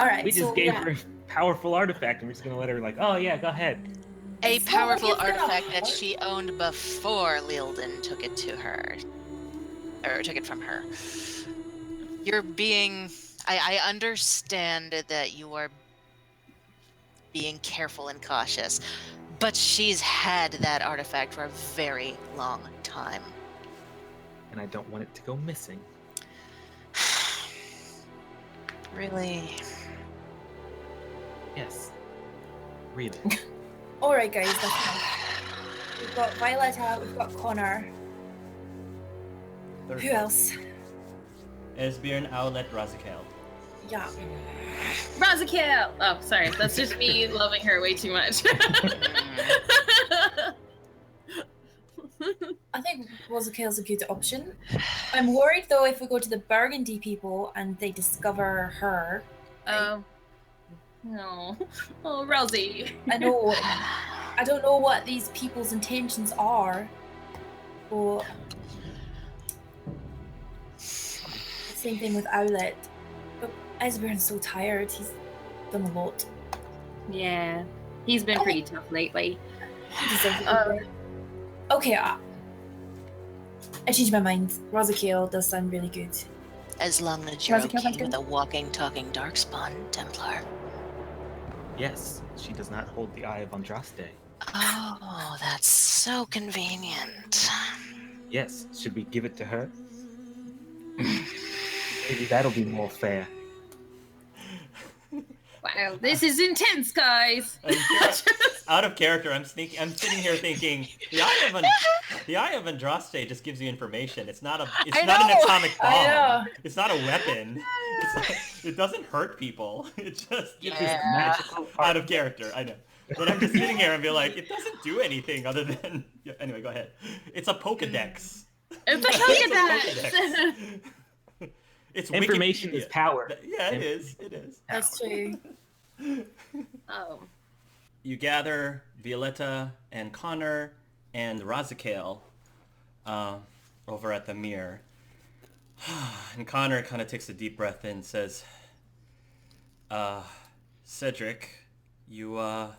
All right. We just so, gave yeah. her a powerful artifact, and we're just gonna let her like, oh yeah, go ahead. A It's not like powerful it's gonna artifact that hurt. she owned before Lielden took it to her. Or took it from her. You're being... I understand that you are being careful and cautious, but she's had that artifact for a very long time. And I don't want it to go missing. Really? Yes. Really. All right, guys. That's fine. We've got Violetta. We've got Connor. Third Who one. else? Esbjörn, Owlet, Razikel. Yeah. Razikel! Oh, sorry. That's just me loving her way too much. I think Rosakel's a good option. I'm worried though if we go to the Burgundy people and they discover her. Oh. No. Oh, Rosie. I know. I don't know what these people's intentions are. But same thing with Owlet. But Esbjörn's so tired. He's done a lot. Yeah. He's been pretty tough lately. He deserves a break. Okay, I changed my mind. Rosakel does sound really good. As long as you're Razikel, that's okay with good. a walking, talking darkspawn, Templar. Yes, she does not hold the Eye of Andraste. Oh, that's so convenient. Yes, should we give it to her? Maybe that'll be more fair. Wow, this is intense, guys. Out of character, I'm sitting here thinking the Eye of Andraste just gives you information. It's not an atomic I know. bomb. It's not a weapon. It doesn't hurt people. It just gives you Yeah. Magical out of character. I know. But I'm just sitting here and be like, it doesn't do anything other than. Yeah, anyway, go ahead. It's a Pokedex. It's a Pokedex. It's Information Wikipedia. is power. Yeah, it is. It is. That's true. Oh. You gather Violetta and Connor and Razikel over at the mirror. And Connor kind of takes a deep breath in and says, Cedric, you, how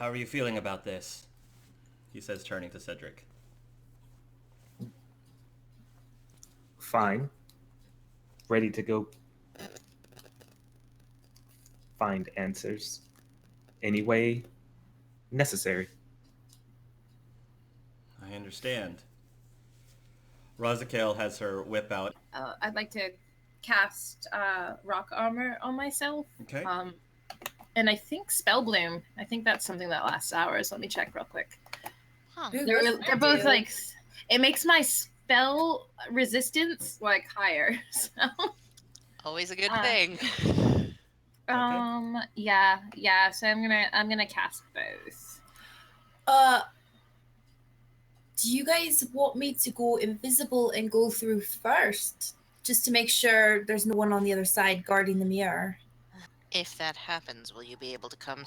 are you feeling about this? He says, turning to Cedric. Fine. Ready to go find answers any way necessary. I understand. Razikel has her whip out. I'd like to cast rock armor on myself. Okay. And I think spell bloom. I think that's something that lasts hours. Let me check real quick. Huh. Who They're does that both do? like, it makes my spell resistance like higher. So Always a good Uh, thing. yeah. So I'm gonna cast both. Do you guys want me to go invisible and go through first? Just to make sure there's no one on the other side guarding the mirror. If that happens, will you be able to come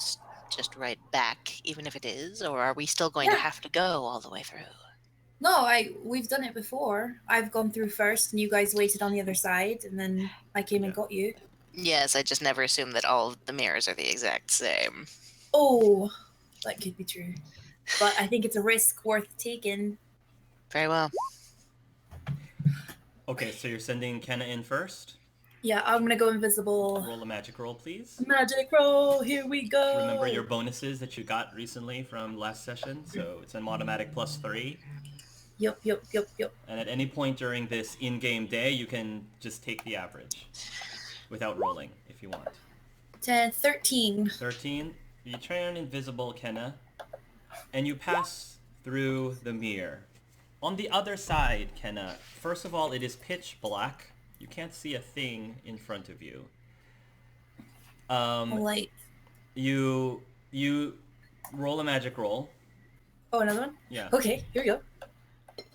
just right back, even if it is? Or are we still going to Yeah. have to go all the way through? No, we've done it before. I've gone through first and you guys waited on the other side and then I came and got you. Yes, I just never assume that all of the mirrors are the exact same. Oh, that could be true. But I think it's a risk worth taking. Very well. Okay, so you're sending Kenna in first. Yeah, I'm gonna go invisible. Roll a magic roll, please. Magic roll, here we go. Remember your bonuses that you got recently from last session, so it's an automatic +3. Yup. And at any point during this in-game day, you can just take the average without rolling if you want. 10, 13. 13, you turn invisible, Kenna, and you pass through the mirror. On the other side, Kenna, first of all, it is pitch black. You can't see a thing in front of you. Light. You roll a magic roll. Oh, another one? Yeah. Okay, here we go.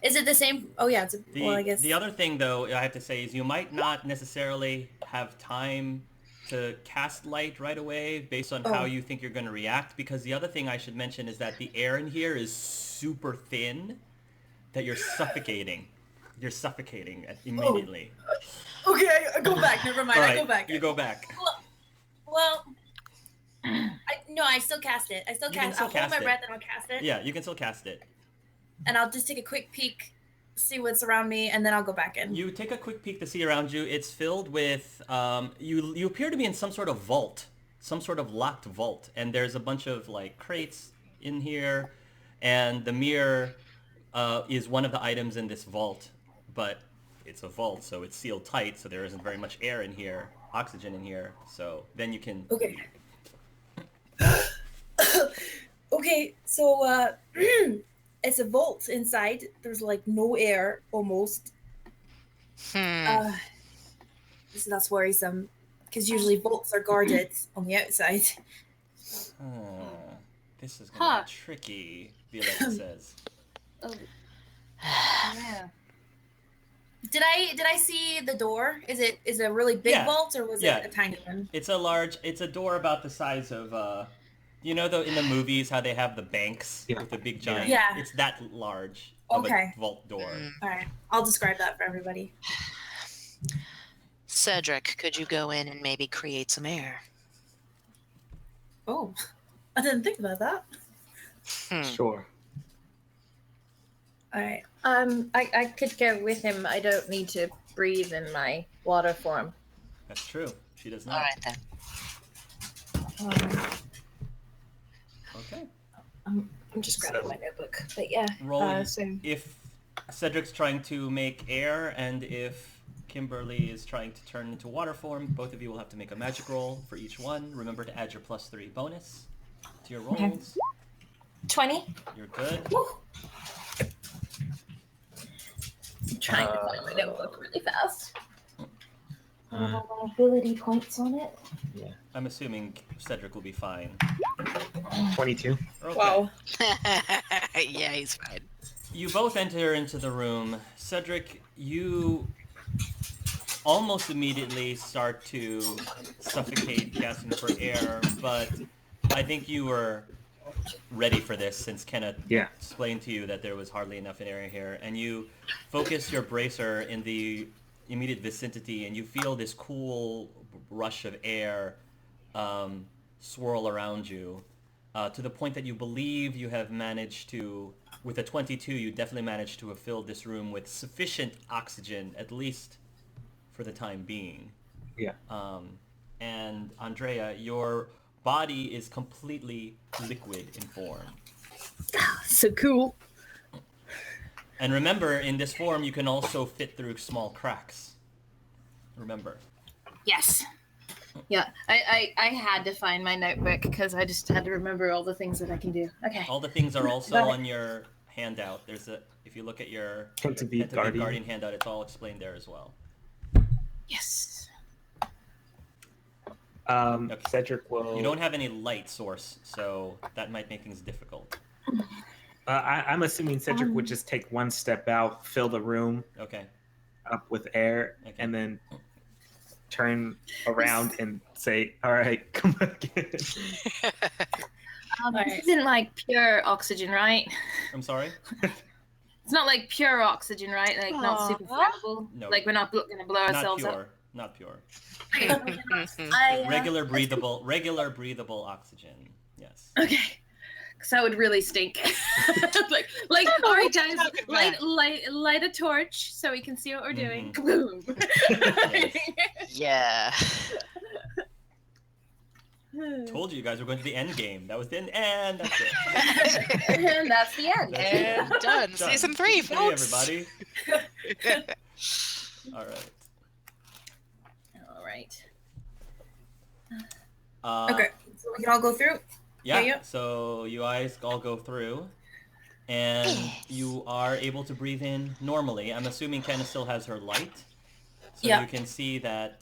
Is it the same? Oh, yeah. I guess. The other thing, though, I have to say, is you might not necessarily have time to cast light right away based on how you think you're going to react, because the other thing I should mention is that the air in here is super thin, that you're suffocating. You're suffocating immediately. Okay, I go back. Never mind. All I right, go back. you go back. Well, I still cast it. I still You can cast. still I'll hold cast my it. breath and I'll cast it. Yeah, you can still cast it. And I'll just take a quick peek, see what's around me, and then I'll go back in. You take a quick peek to see around you. It's filled with you appear to be in some sort of vault, some sort of locked vault, and there's a bunch of like crates in here, and the mirror is one of the items in this vault, but it's a vault, so it's sealed tight, so there isn't very much air in here, oxygen in here. So then you can. Okay. Okay, so it's a vault inside. There's like no air almost. So that's worrisome, because usually vaults are guarded on the outside. This is gonna be tricky, Violetta says. Oh. Yeah. Did I see the door? Is it a really big Yeah. vault, or was Yeah. it a tiny one? It's a door about the size of you know in the movies how they have the banks with the big giant. Yeah. It's that large of Okay. a vault door. All right, I'll describe that for everybody. Cedric, could you go in and maybe create some air? Oh, I didn't think about that. Sure. All right. I could go with him. I don't need to breathe in my water form. That's true. She does not. All right then. Okay. I'm just grabbing my notebook. But yeah. Roll So if Cedric's trying to make air and if Kimberly is trying to turn into water form, both of you will have to make a magic roll for each one. Remember to add your +3 bonus to your rolls. Okay. 20. You're good. I'm trying to find my notebook really fast. I don't have my ability points on it. Yeah. I'm assuming Cedric will be fine. 22. Okay. Wow. Yeah, he's fine. You both enter into the room. Cedric, you almost immediately start to suffocate, gasping for air, but I think you were ready for this since Kenneth explained to you that there was hardly enough air here, and you focus your bracer in the immediate vicinity, and you feel this cool rush of air swirl around you, to the point that you believe you have managed to, with a 22, you definitely managed to have filled this room with sufficient oxygen, at least for the time being. Yeah. And Andrea, your body is completely liquid in form. So cool. And remember, in this form, you can also fit through small cracks. Remember. Yes. Yeah, I had to find my notebook because I just had to remember all the things that I can do. Okay. All the things are also on your handout. If you look at your Penta'Viv Guardian handout, it's all explained there as well. Yes. Okay. Cedric will... You don't have any light source, so that might make things difficult. I'm assuming Cedric would just take one step out, fill the room up with air, and then turn around and say, "All right, come back in." This isn't like pure oxygen, right? I'm sorry? It's not like pure oxygen, right? Like not super flammable. No. Like we're not going to blow ourselves up. Not pure. I, Regular breathable oxygen. Yes. Okay. Because that would really stink. like, all right, guys, light a torch so we can see what we're doing. Boom. Yeah. Told you guys were going to the end game. That was the end, and that's it. And that's the end. And done. Season 3, folks. Hey, everybody. All right. okay, so we can all go through. Yeah. So you guys all go through, and you are able to breathe in normally. I'm assuming Kenna still has her light, so you can see that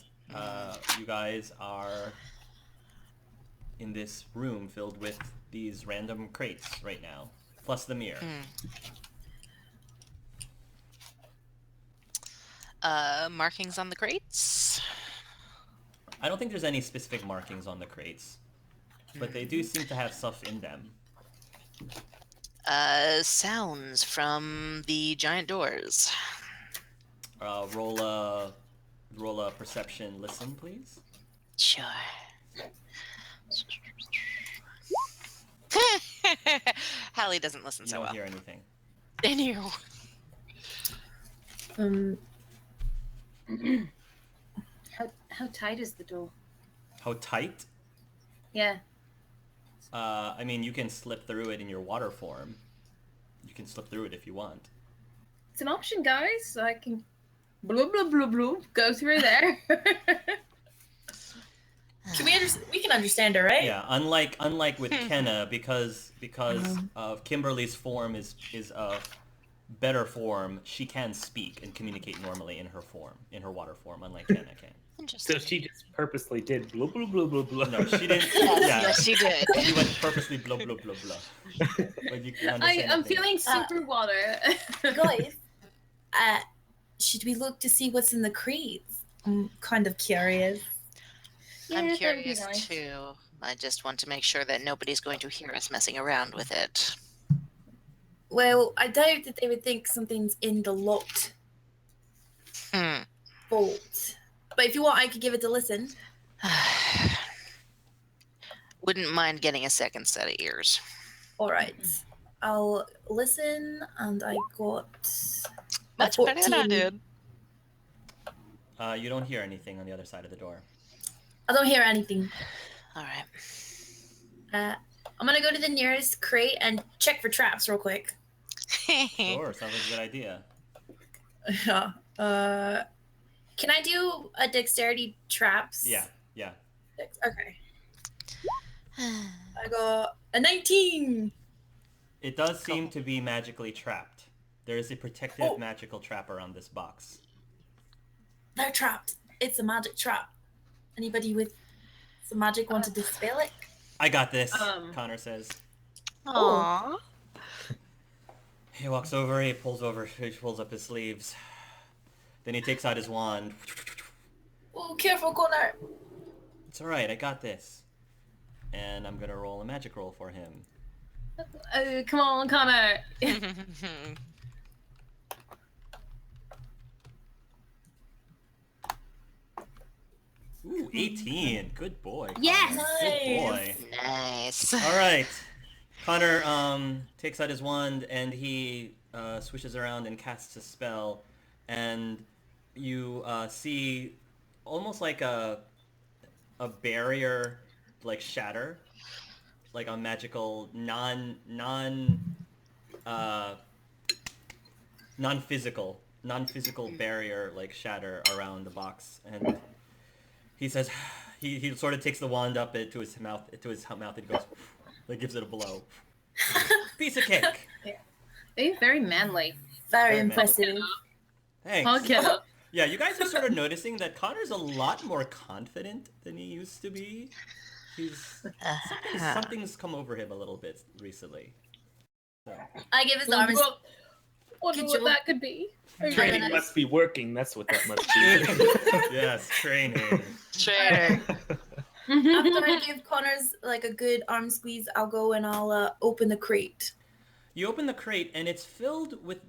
you guys are in this room filled with these random crates right now, plus the mirror. Markings on the crates? I don't think there's any specific markings on the crates, but they do seem to have stuff in them. Sounds from the giant doors. Roll a perception. Listen, please. Sure. Hallie doesn't listen You so don't well. hear anything. And you. How tight is the door? How tight? Yeah. I mean, you can slip through it in your water form. You can slip through it if you want. It's an option, guys. So I can bloop bloop bloop bloop go through there. We can understand her, right? Yeah, unlike with Kenna, because of Kimberly's form is a better form, she can speak and communicate normally in her water form, unlike Kenna can. Interesting. So she just purposely did blah blah blah blah blah. No, she didn't. Yes, she did. She went purposely blah blah blah blah. But you can understand I'm nothing. feeling super water. Guys, should we look to see what's in the crates? I'm kind of curious. Yeah, I'm that would be curious nice. too. I just want to make sure that nobody's going to hear us messing around with it. Well, I doubt that they would think something's in the locked vault. But if you want, I could give it a listen. Wouldn't mind getting a second set of ears. All right. I'll listen, and I got Much better than I 14. did. You don't hear anything on the other side of the door. I don't hear anything. All right. I'm gonna go to the nearest crate and check for traps real quick. Sure, sounds like a good idea. Can I do a dexterity traps? Yeah. Okay. I got a 19. It does seem to be magically trapped. There is a protective magical trap around this box. They're trapped. It's a magic trap. Anybody with some magic want to dispel it? I got this, Connor says. Aww. He walks over, he pulls up his sleeves. Then he takes out his wand. Oh, careful, Connor. It's alright, I got this. And I'm gonna roll a magic roll for him. Come on, Connor. Ooh, 18. Good boy. Connor. Yes! Good boy. Nice. Alright. Connor takes out his wand and he swishes around and casts a spell. And you see almost like a barrier like shatter, like a magical non-physical barrier like shatter around the box. And he says he sort of takes the wand up to his mouth and goes like gives it a blow. Piece of cake. They're very manly. Very Very impressive. Thanks. Okay. Yeah, you guys are sort of noticing that Connor's a lot more confident than he used to be. Something's come over him a little bit recently. So. I give his arms. Wonder what that could be. Training must be working. That's what that must be. Yes, training. Trainer. After I give Connor's like a good arm squeeze, I'll go and I'll open the crate. You open the crate and it's filled with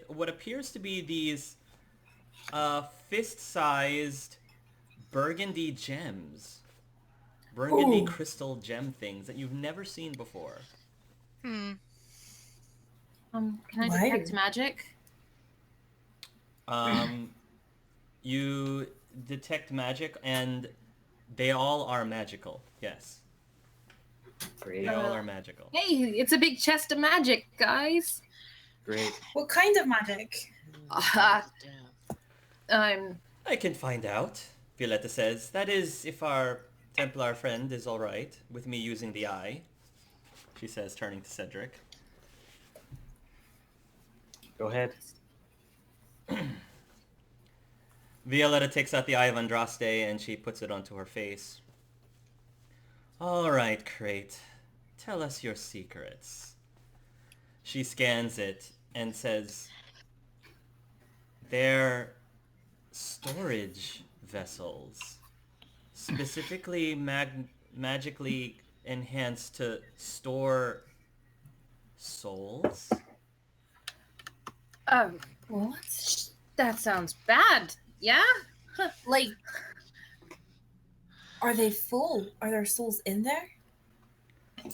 what appears to be these fist-sized Burgundy gems. Burgundy crystal gem things that you've never seen before. Can I detect magic? You detect magic and they all are magical. Yes. Great. They all are magical. Hey, it's a big chest of magic, guys. Great. What kind of magic? I can find out, Violetta says. That is, if our Templar friend is all right with me using the eye, she says, turning to Cedric. Go ahead. Violetta takes out the Eye of Andraste and she puts it onto her face. All right, Crate. Tell us your secrets. She scans it and says, they're storage vessels. Specifically magically enhanced to store souls. What? That sounds bad. Yeah? Like, are they full? Are there souls in there?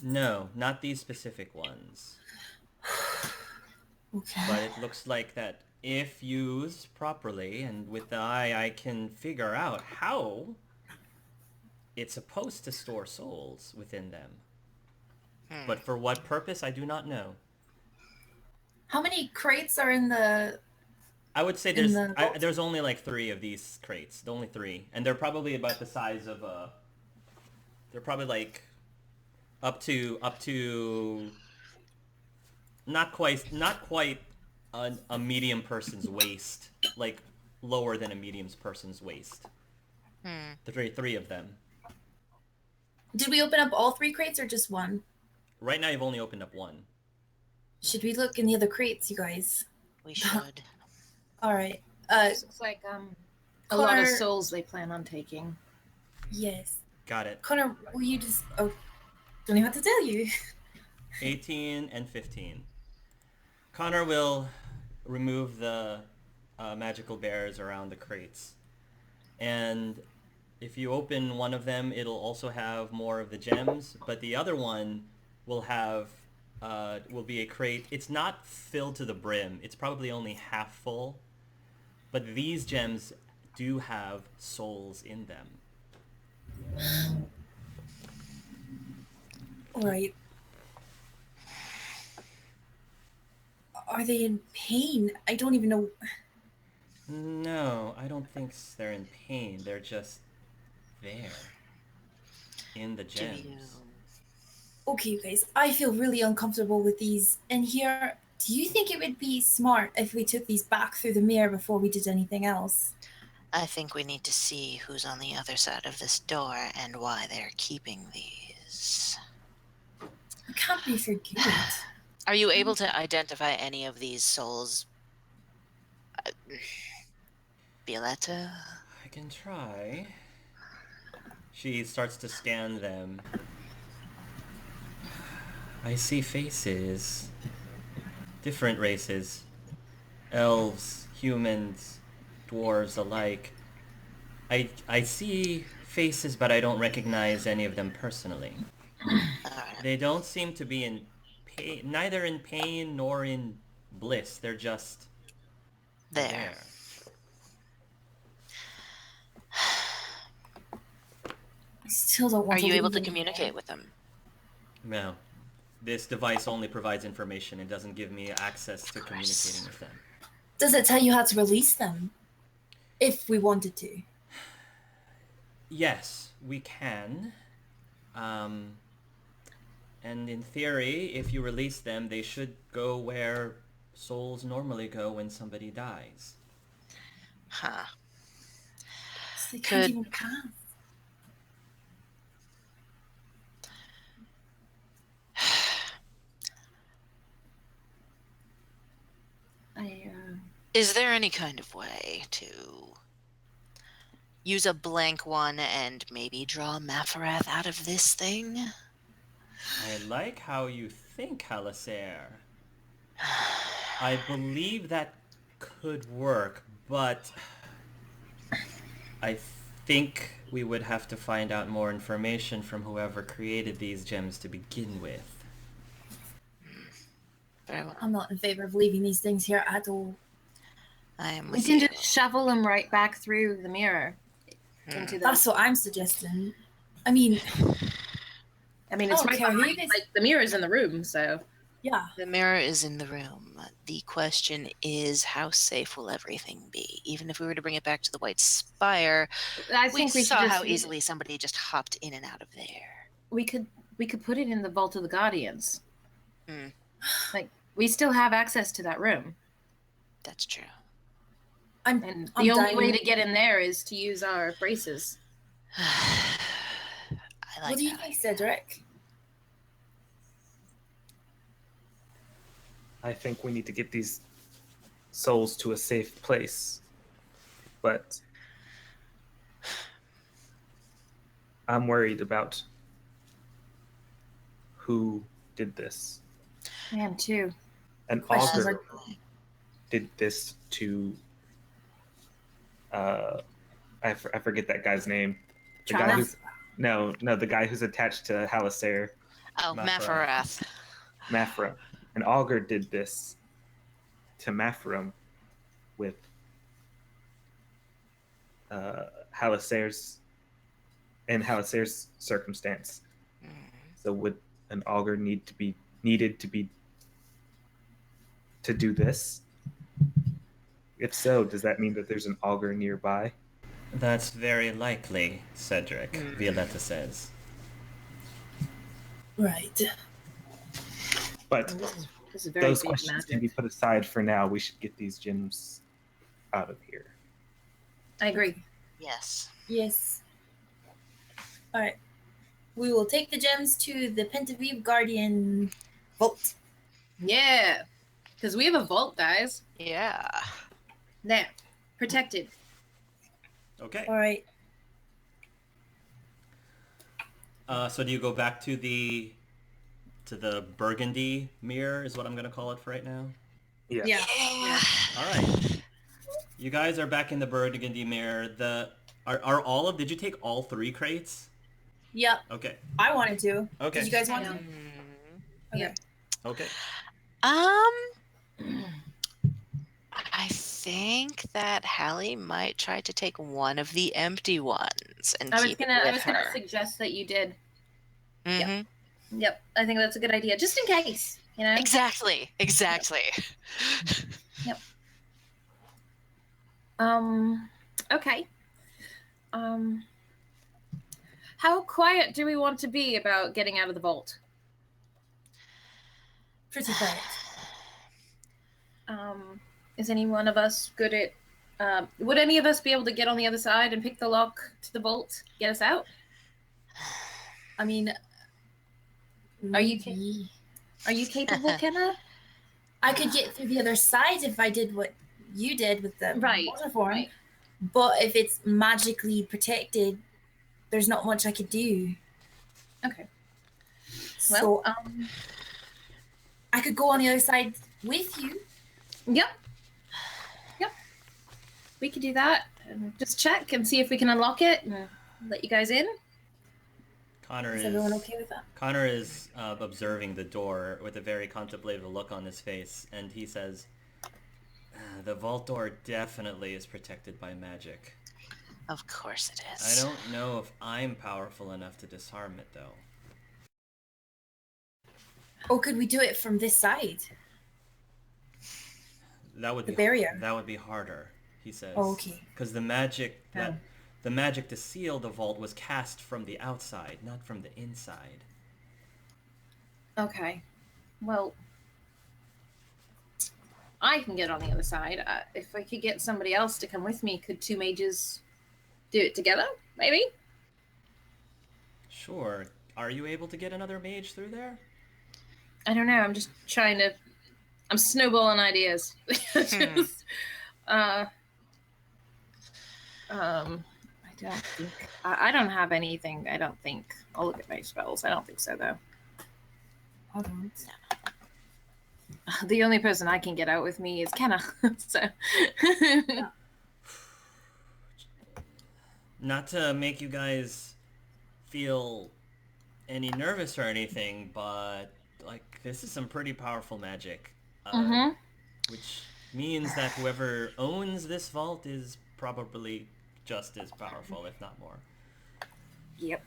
No, not these specific ones. Okay. But it looks like that if used properly and with the eye, I can figure out how it's supposed to store souls within them. But for what purpose, I do not know. How many crates are in the... I would say there's only like 3 of these crates. Only 3. And they're probably about the size of a... They're probably like up to not quite a medium person's waist, like lower than a medium person's waist. The 3 of them. Did we open up all 3 crates or just one? Right now you've only opened up 1. Should we look in the other crates, you guys? We should. All right. Looks like a lot of Connor- souls they plan on taking. Yes. Got it. Connor, will you just... Oh, don't even have to tell you. 18 and 15. Connor will remove the magical bears around the crates. And if you open one of them, it'll also have more of the gems, but the other one will have will be a crate. It's not filled to the brim. It's probably only half full. But these gems do have souls in them. All right. Are they in pain? I don't even know. No, I don't think they're in pain. They're just there. In the gems. Okay, you guys, I feel really uncomfortable with these. And here, do you think it would be smart if we took these back through the mirror before we did anything else? I think we need to see who's on the other side of this door and why they're keeping these. It can't be for good. Are you able to identify any of these souls? Violetta? I can try. She starts to scan them. I see faces. Different races. Elves, humans, dwarves alike. I see faces, but I don't recognize any of them personally. They don't seem to be in pain, neither in pain nor in bliss. They're just there. I still don't want Are to you able to leave communicate with them? No. This device only provides information. It doesn't give me access to communicating with them. Does it tell you how to release them? If we wanted to. Yes, we can. And in theory, if you release them, they should go where souls normally go when somebody dies. Huh. So they can't even pass. Is there any kind of way to use a blank one and maybe draw Mafarath out of this thing? I like how you think, Halasair. I believe that could work, but I think we would have to find out more information from whoever created these gems to begin with. Very well. I'm not in favor of leaving these things here at all. We can just shovel them right back through the mirror. Into the... That's what I'm suggesting. I mean, it's right behind, like the mirror's in the room, so... Yeah. The mirror is in the room. The question is, how safe will everything be? Even if we were to bring it back to the White Spire, I think we saw should how easily somebody just hopped in and out of there. We could put it in the Vault of the Guardians. Hmm. Like, we still have access to that room. That's true. And the only way to get in there is to use our braces. What do you think, Cedric? I think we need to get these souls to a safe place. But I'm worried about who did this. I am too. An augur did this to I forget that guy's name. The guy Travis? who's the guy who's attached to Halasair. Oh, Mafarath. Mafra. And Augur did this to Mafram with Halasair's circumstance. So would an Augur needed to do this? If so, does that mean that there's an Augur nearby? That's very likely, Cedric, Violetta says. Right. But this is very those big questions magic. can be put aside for now. We should get these gems out of here. I agree. Yes. Yes. All right. We will take the gems to the Pena'Viv Guardian vault. Yeah. Because we have a vault, guys. Yeah. There. Protected. Okay. All right. So do you go back to the Burgundy mirror is what I'm going to call it for right now? Yeah. All right. You guys are back in the Burgundy mirror. Did you take all 3 crates? Yep. Okay. I wanted to. Okay. Did you guys want to? Okay. Okay. I think that Hallie might try to take one of the empty ones and I was keep it gonna with her. suggest that you did. Mhm. Yep. I think that's a good idea. Just in case, you know? Exactly. Yep. Okay. How quiet do we want to be about getting out of the vault? Pretty quiet. Is any one of us good at would any of us be able to get on the other side and pick the lock to the vault, get us out? I mean, Are you maybe. Are you capable, Kenna? I could get through the other side if I did what you did with the water form. Right. But if it's magically protected, there's not much I could do. Okay. So Well, I could go on the other side with you. Yep. We could do that. And just check and see if we can unlock it and let you guys in. Is everyone okay with that? Connor is observing the door with a very contemplative look on his face, and he says, "The vault door definitely is protected by magic. Of course it is. I don't know if I'm powerful enough to disarm it, though." Oh, could we do it from this side? That would The be barrier. That would be harder, he says. Oh, okay. Because the magic to seal the vault was cast from the outside, not from the inside. Okay. Well, I can get on the other side. If I could get somebody else to come with me, could 2 mages do it together? Maybe? Sure. Are you able to get another mage through there? I don't know. I'm just trying to... I'm snowballing ideas. I don't think... I don't have anything, I don't think. I'll look at my spells. I don't think so, though. Hold on. The only person I can get out with me is Kenna. So... Not to make you guys feel any nervous or anything, but like this is some pretty powerful magic. Which means that whoever owns this vault is probably just as powerful, if not more. Yep.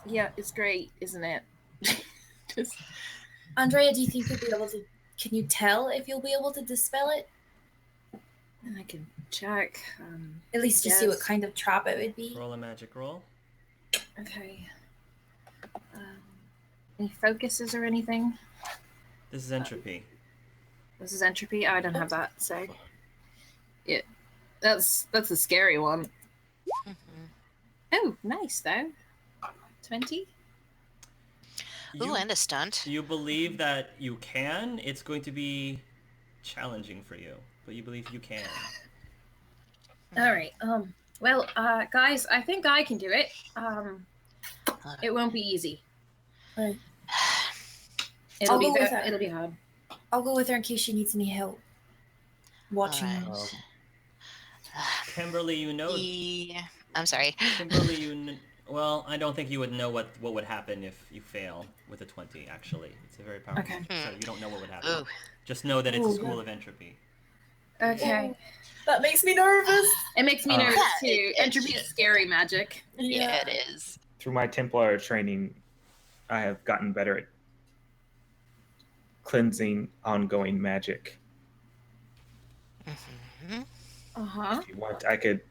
Yeah, it's great, isn't it? Andrea, do you think you'll be able to... Can you tell if you'll be able to dispel it? I can check. At least to see what kind of trap it would be. Roll a magic roll. Okay. Any focuses or anything? This is entropy. This is entropy. Oh, I don't have that, so yeah, that's a scary one. Oh, nice though. 20. Ooh, and a stunt. You believe that you can. It's going to be challenging for you, but you believe you can. All right. Well, guys, I think I can do it. It won't be easy. Right. It'll be hard. I'll go with her in case she needs any help. Watching. Right. Kimberly, you know. I'm sorry. Kimberly, well, I don't think you would know what would happen if you fail with a 20. Actually, it's a very powerful. Okay. So you don't know what would happen. Ooh. Just know that it's a school of entropy. Okay. Ooh, that makes me nervous. It makes me nervous too. it Entropy is should. scary magic. Yeah, it is. Through my Templar training, I have gotten better at cleansing ongoing magic. Mm-hmm. Uh-huh. If you want, I could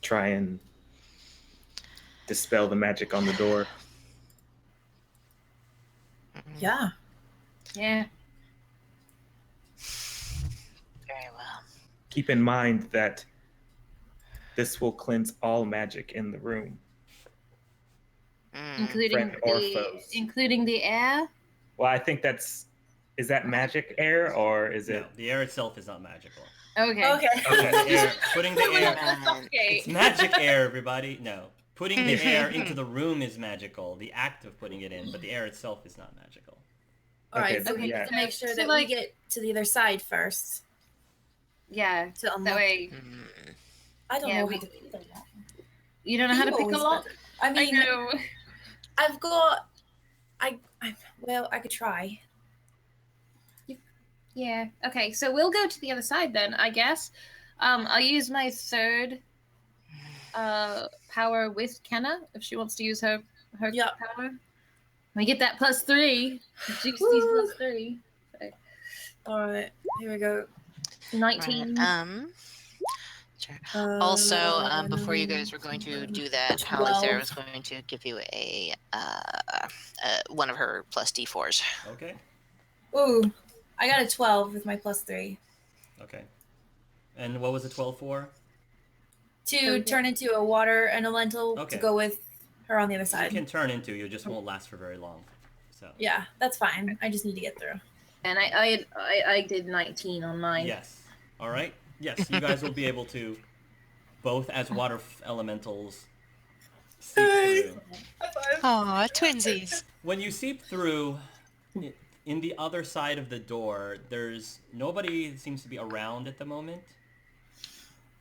try and dispel the magic on the door. Yeah. Yeah. Very well. Keep in mind that this will cleanse all magic in the room. Including Friend or foes. including the air? Well, I think is that magic air or is No, it? the air itself is not magical. Okay. Okay. Putting the air. Okay. It's magic air, everybody. No. Putting the air into the room is magical. The act of putting it in, but the air itself is not magical. All right. Okay, So we yeah. need to make sure So, that like- we get to the other side first. Yeah. To That unlock. way I don't yeah, know we- how to do that. you don't know how to pick a Always lock? better. I I mean, know. I've got. Well, I could try. Yeah. Okay, so we'll go to the other side then, I guess. I'll use my third power with Kenna if she wants to use her Yep. power. We get that +3. Juicy's Woo. +3. All right. Here we go. 19. Right. Sure. Also, before you guys were going to do that, Holly 12. Sarah was going to give you a one of her +D4s. Okay. Ooh, I got a 12 with my +3 Okay. And what was the 12 for? to turn into a water elemental Okay. to go with her on the other You side. can turn into. You just won't last for very long. So. Yeah, that's fine. I just need to get through. And I did 19 on mine. Yes. All right. Yes, you guys will be able to, both as water elementals, seep through. Aw, twinsies. When you seep through, in the other side of the door, there's nobody seems to be around at the moment,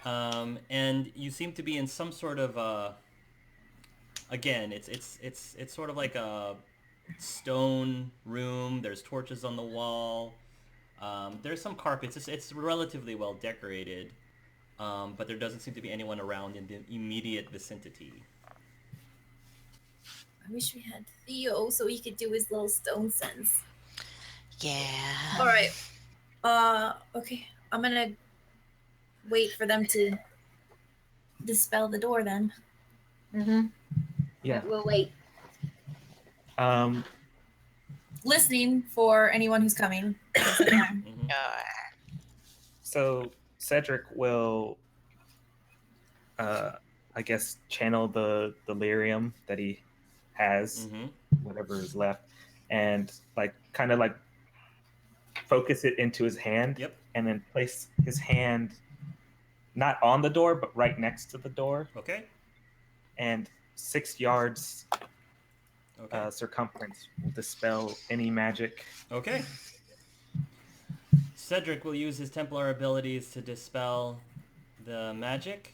and you seem to be in some sort of again, it's sort of like a stone room. There's torches on the wall. There's some carpets. It's relatively well decorated, but there doesn't seem to be anyone around in the immediate vicinity. I wish we had Theo so he could do his little stone sense. Yeah. All right. Okay. I'm gonna wait for them to dispel the door then. Mm-hmm. Yeah. We'll wait. Listening for anyone who's coming. Mhm. So Cedric will, I guess, channel the delirium that he has, Mhm. whatever is left, and kind of focus it into his hand. Yep. And then place his hand not on the door, but right next to the door, Okay. and 6 yards Okay. circumference will dispel any magic. Okay. Cedric will use his Templar abilities to dispel the magic,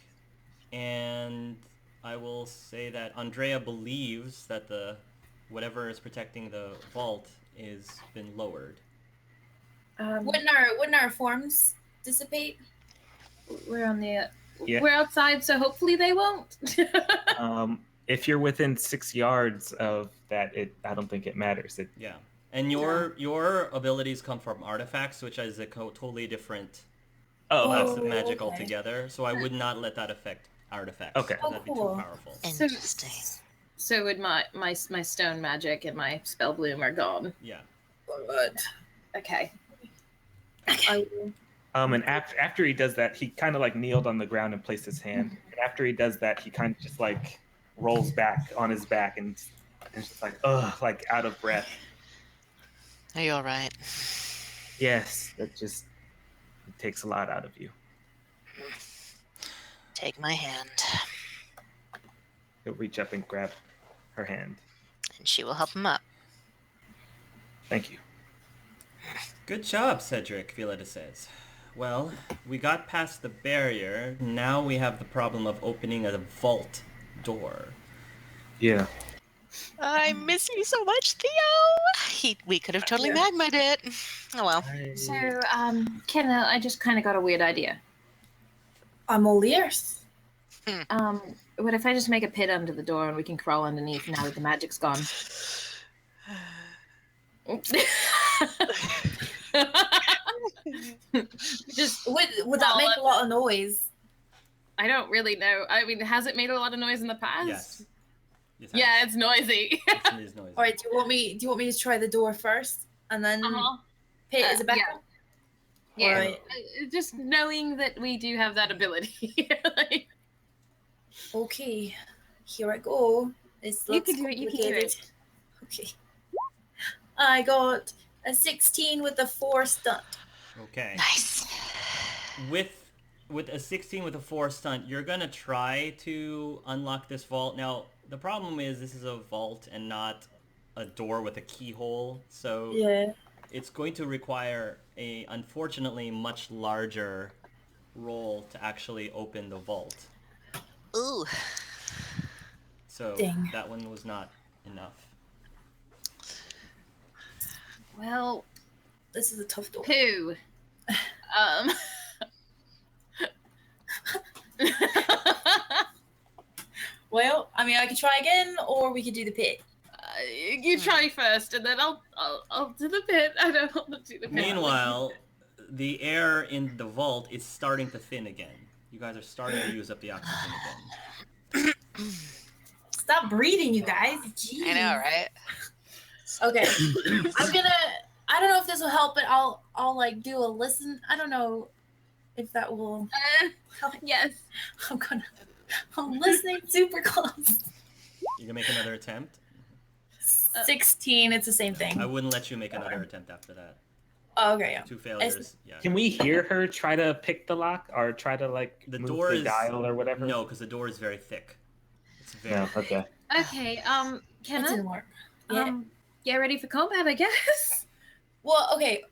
and I will say that Andrea believes that the whatever is protecting the vault is been lowered. Wouldn't our forms dissipate? We're on the Yeah. we're outside, so hopefully they won't. If you're within 6 yards of that, I don't think it matters. Yeah. And your abilities come from artifacts, which is a totally different class of magic okay. altogether. So I would not let that affect artifacts. Okay. That'd be cool. too powerful. Interesting. So would my stone magic and my spell bloom are gone. Yeah. Good. Okay. I will. And after he does that, he kind of kneeled on the ground and placed his hand. And after he does that, he kind of just rolls back on his back and it's just out of breath. Are you all right? Yes, it takes a lot out of you. Take my hand, He'll reach up and grab her hand. and she will help him up. Thank you. Good job, Cedric, Violetta says. Well, we got past the barrier. Now we have the problem of opening a vault door. Yeah. I miss you so much, Theo. We could have totally magma'd it. Oh well. So, Kenna, I just kind of got a weird idea. I'm all ears. What if I just make a pit under the door and we can crawl underneath now that the magic's gone? Just Would that make a lot of noise? I don't really know. I mean, has it made a lot of noise in the past? Yes. Yeah, it's noisy. It is noisy. All right. Do you want me to try the door first, and then pit as a backup? Yeah. Right. Just knowing that we do have that ability. Okay. Here I go. You can do it. You can do it. Okay. I got a 16 with a 4 stunt. Okay. Nice. With a 16 with a 4 stunt, you're gonna try to unlock this vault. Now, the problem is this is a vault and not a door with a keyhole, so it's going to require a, unfortunately, much larger roll to actually open the vault. Ooh. So Dang. that one was not enough. Well, This is a tough door. poo. Well, I mean, I could try again, or we could do the pit. You try first, and then I'll do the pit. I don't want to do the pit. Meanwhile, the air in the vault is starting to thin again. You guys are starting to use up the oxygen again. Stop breathing, you guys. Jeez. I know, right? Okay. I don't know if this will help, but I'll like do a listen. I don't know if that will help. Yes. I'm listening super close. You can make another attempt. 16, it's the same thing. I wouldn't let you make another attempt after that. Oh, okay, yeah. 2 failures. Yeah. Can we hear her try to pick the lock or try to like The move door the is dial or whatever? No, because the door is very thick. It's very No. thick. Okay. Okay. That Kenna, didn't work. Yeah. get ready for combat, I guess. Well, okay.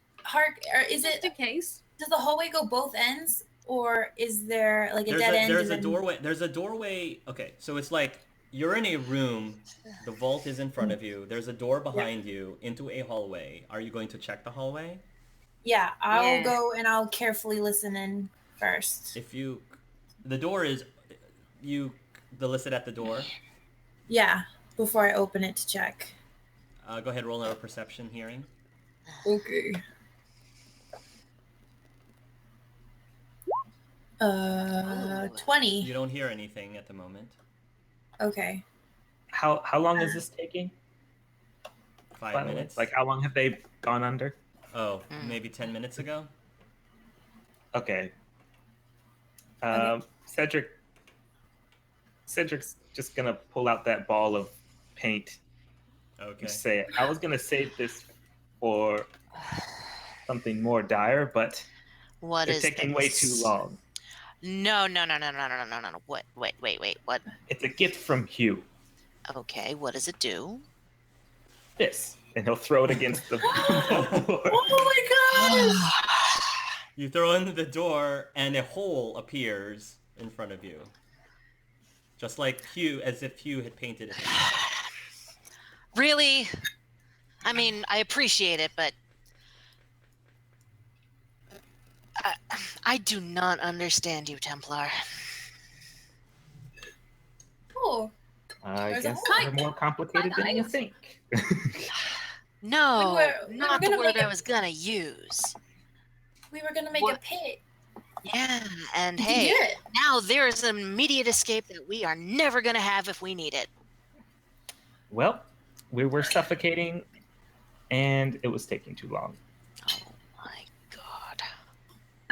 Is Just it? in case. Does the hallway go both ends, or is there like a dead end? There's a and then- doorway. There's a doorway. Okay, so it's like you're in a room. The vault is in front of you. There's a door behind you into a hallway. Are you going to check the hallway? Yeah, I'll Yeah. go and I'll carefully listen in first. If you, the door is, the listen at the door. Yeah, before I open it to check. Go ahead, roll a perception hearing. Okay. 20. You don't hear anything at the moment. Okay. How long is this taking? 5 by the way? minutes. Like how long have they gone under? Oh, maybe 10 minutes ago. Okay. Cedric's just gonna pull out that ball of paint. Okay. Say it. I was gonna save this for something more dire, but What it's is taking way this? too long. No. What? Wait. What? It's a gift from Hugh. Okay, what does it do? This, and he'll throw it against the door. Oh my god! You throw in the door, and a hole appears in front of you, just like Hugh, as if Hugh had painted it. Really? I mean, I appreciate it, but I do not understand you, Templar. Oh, I There's a guess hole. they're more complicated than you think. No, we were not the gonna word make I was gonna use. we were gonna make a pit. Yeah, and Did you hey, do it? now there is an immediate escape that we are never gonna have if we need it. Well, we were suffocating, and it was taking too long. Oh my god.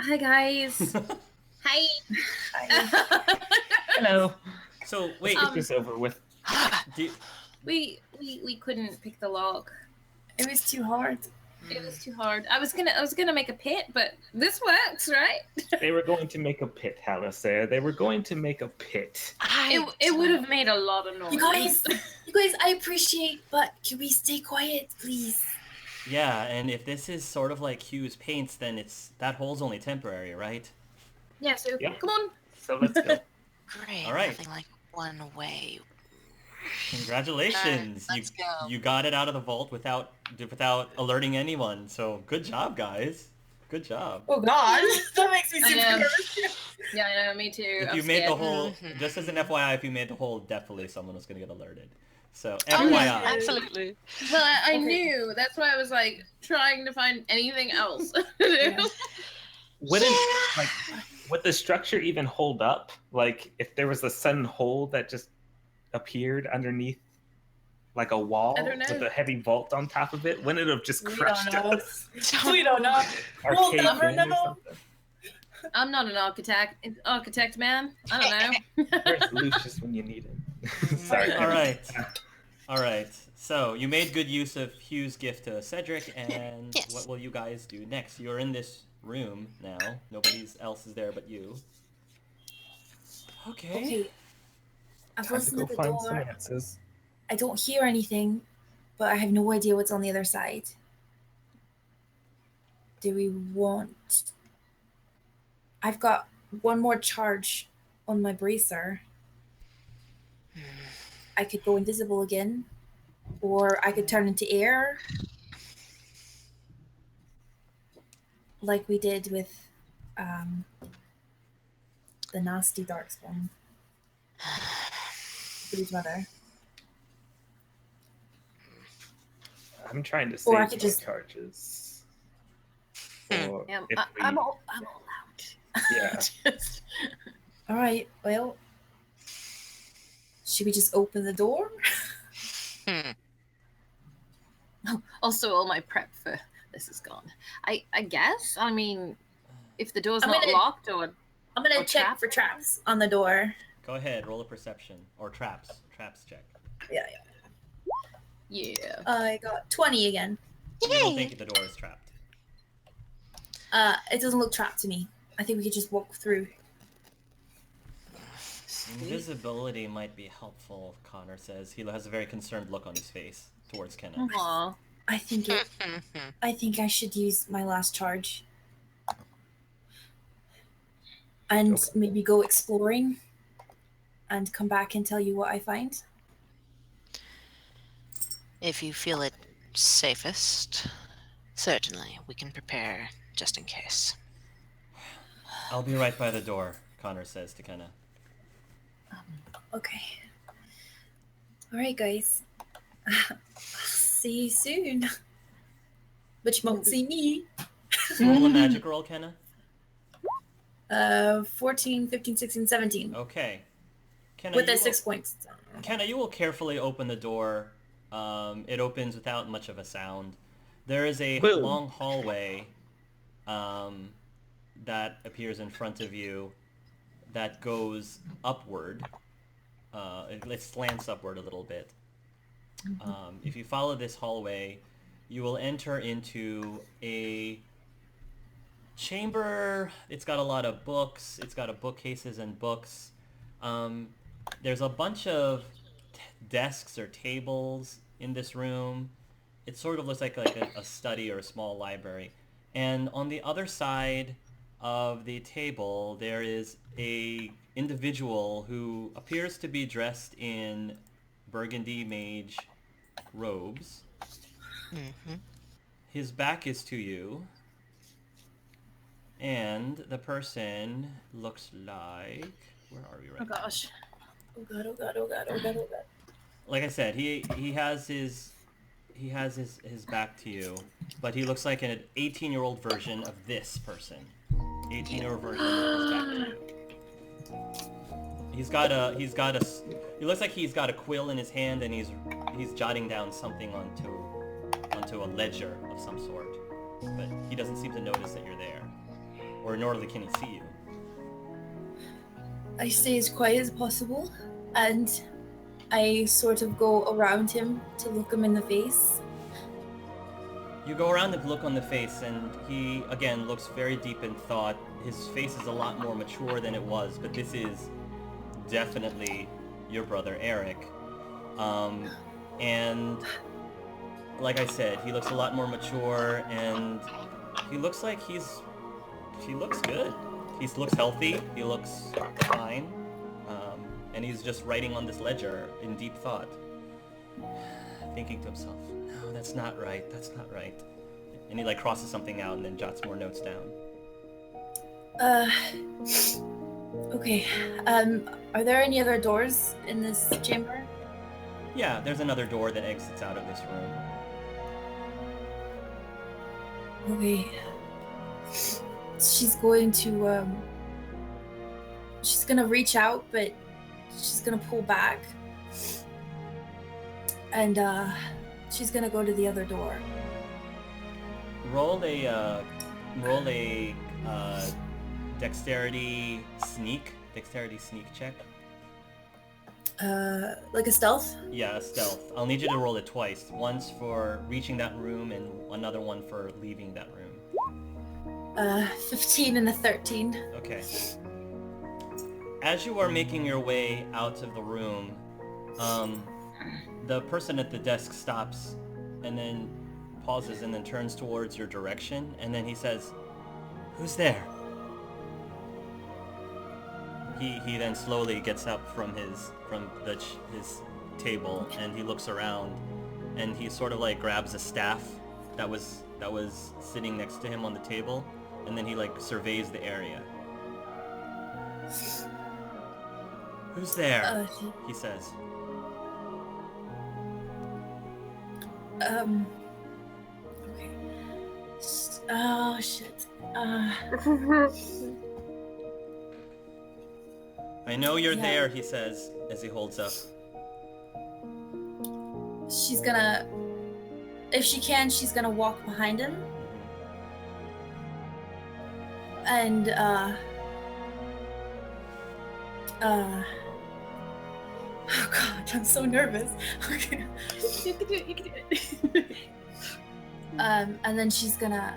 Hi, guys. Hi. Hello. So wait, Let's get this over with. do, we couldn't pick the lock. It was too hard. It was too hard. I was gonna make a pit, but this works, right? They were going to make a pit, Halisare. They were going to make a pit. It would have made a lot of noise. You guys, I appreciate, but can we stay quiet, please? Yeah, and if this is sort of like Hugh's paints, then that hole's only temporary, right? Yeah, so Yeah. come on. So let's go. Great. All right. Nothing like one way. Congratulations! Let's go. You got it out of the vault without alerting anyone. So good job, guys. Good job. Oh God, that makes me I super know. nervous. Yeah, I know, me too. If I'm you made the scared. hole, Mhm. just as an FYI, if you made the hole, definitely someone was gonna get alerted. So Oh, FYI. yeah, absolutely. Well, I Okay. knew. That's why I was like trying to find anything else to do. Yeah. Wouldn't like would the structure even hold up? Like if there was a sudden hole that just appeared underneath like a wall I don't know. with a heavy vault on top of it, wouldn't it have just We crushed don't know. us? We don't know. Or We'll caved never in or know. something? I'm not an architect man. I don't know. Where's Lucius when you need him? Sorry. All right. All right. So you made good use of Hugh's gift to Cedric, and Yes. what will you guys do next? You're in this room now. Nobody else is there but you. Okay. Okay. I've Time to listened go to the find some door. answers. I don't hear anything, but I have no idea what's on the other side. Do we want... I've got one more charge on my bracer. I could go invisible again, or I could turn into air, like we did with the nasty darkspawn. Brood mother. I'm trying to Or I save could more just- charges. Hmm. Or Yeah, if we- I'm all out. Yeah. Just- All right, well, should we just open the door? Also, all my prep for this is gone. I guess. I mean, if the door's I'm not gonna- locked or I'm gonna Or check trap? for traps on the door. Go ahead. Roll a perception or traps. Traps check. Yeah. yeah. I got 20 again. You don't think the door is trapped. It doesn't look trapped to me. I think we could just walk through. Invisibility might be helpful, Connor says. He has a very concerned look on his face towards Kenna. Aw. I think I should use my last charge. And Okay. maybe go exploring and come back and tell you what I find. If you feel it safest, certainly we can prepare just in case. I'll be right by the door, Connor says to Kenna. Okay. All right, guys. See you soon. But you won't see me. Roll a magic roll, Kenna. 14, 15, 16, 17. Okay. Kenna, With you the will- 6 points. Kenna, you will carefully open the door. It opens without much of a sound. There is a Boom. long hallway that appears in front of you that goes upward. It slants upward a little bit. If you follow this hallway, you will enter into a chamber. It's got a lot of books. It's got bookcases and books. There's a bunch of desks or tables in this room. It sort of looks like a study or a small library. And on the other side of the table, there is a individual who appears to be dressed in Burgundy mage robes. Mm-hmm. His back is to you. And the person looks like... Where are we right Oh now? gosh. Oh god, oh god, oh god, oh god, oh god. Like I said, he has his back to you, but he looks like an 18-year-old version of this person. 18-year-old version with his back to you. He looks like he's got a quill in his hand and he's jotting down something onto a ledger of some sort. But he doesn't seem to notice that you're there. Or nor can he see you. I stay as quiet as possible, and I sort of go around him to look him in the face. You go around and look on the face, and he, again, looks very deep in thought. His face is a lot more mature than it was, but this is definitely your brother Eric. And like I said, he looks a lot more mature, and he looks like he looks good. He looks healthy. He looks fine. And he's just writing on this ledger in deep thought, thinking to himself, "No, that's not right. That's not right." And he like crosses something out and then jots more notes down. Okay. Are there any other doors in this chamber? Yeah, there's another door that exits out of this room. Okay. She's going to she's gonna reach out, but she's gonna pull back. And she's gonna go to the other door. Roll a dexterity sneak check. Like a stealth? Yeah, a stealth. I'll need you to roll it twice. Once for reaching that room and another one for leaving that room. 15 and a 13. Okay. As you are making your way out of the room, the person at the desk stops and then pauses and then turns towards your direction, and then he says, "Who's there?" He then slowly gets up from his table, and he looks around, and he sort of like grabs a staff that was sitting next to him on the table, and then he like surveys the area. "Who's there?" he says. Okay. Oh shit. "I know you're there," he says as he holds up. She's gonna, if she can, she's gonna walk behind him. And oh god, I'm so nervous. Okay. You can do it. You can do it. And then she's gonna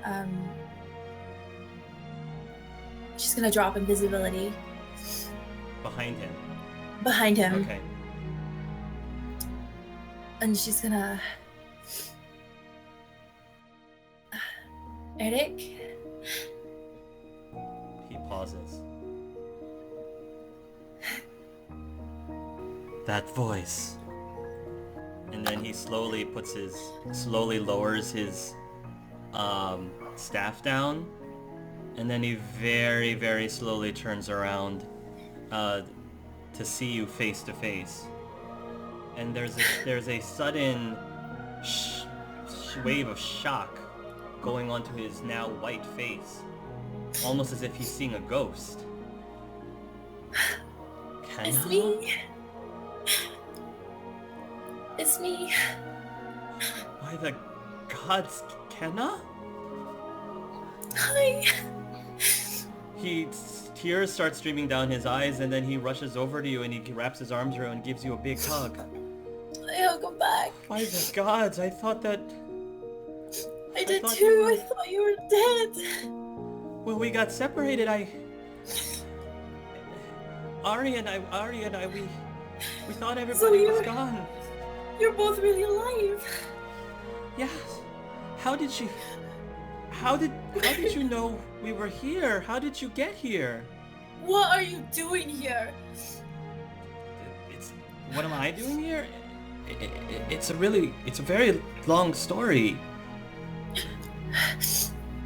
drop invisibility Behind him. behind him. Okay. And she's gonna Eric? He pauses. "That voice." And then he slowly lowers his staff down, and then he very, very slowly turns around to see you face to face. And there's a sudden wave of shock going onto his now white face, almost as if he's seeing a ghost. It's me. It's me. By the gods, Kenna? Hi. Tears start streaming down his eyes, and then he rushes over to you and he wraps his arms around and gives you a big hug. I'll go back. By the gods, I thought that... I did thought too. you were- I thought you were dead. When we got separated, Ari and I, we thought everybody was gone. You're both really alive. Yes. How did you know we were here? How did you get here? What are you doing here? What am I doing here? It's a very long story.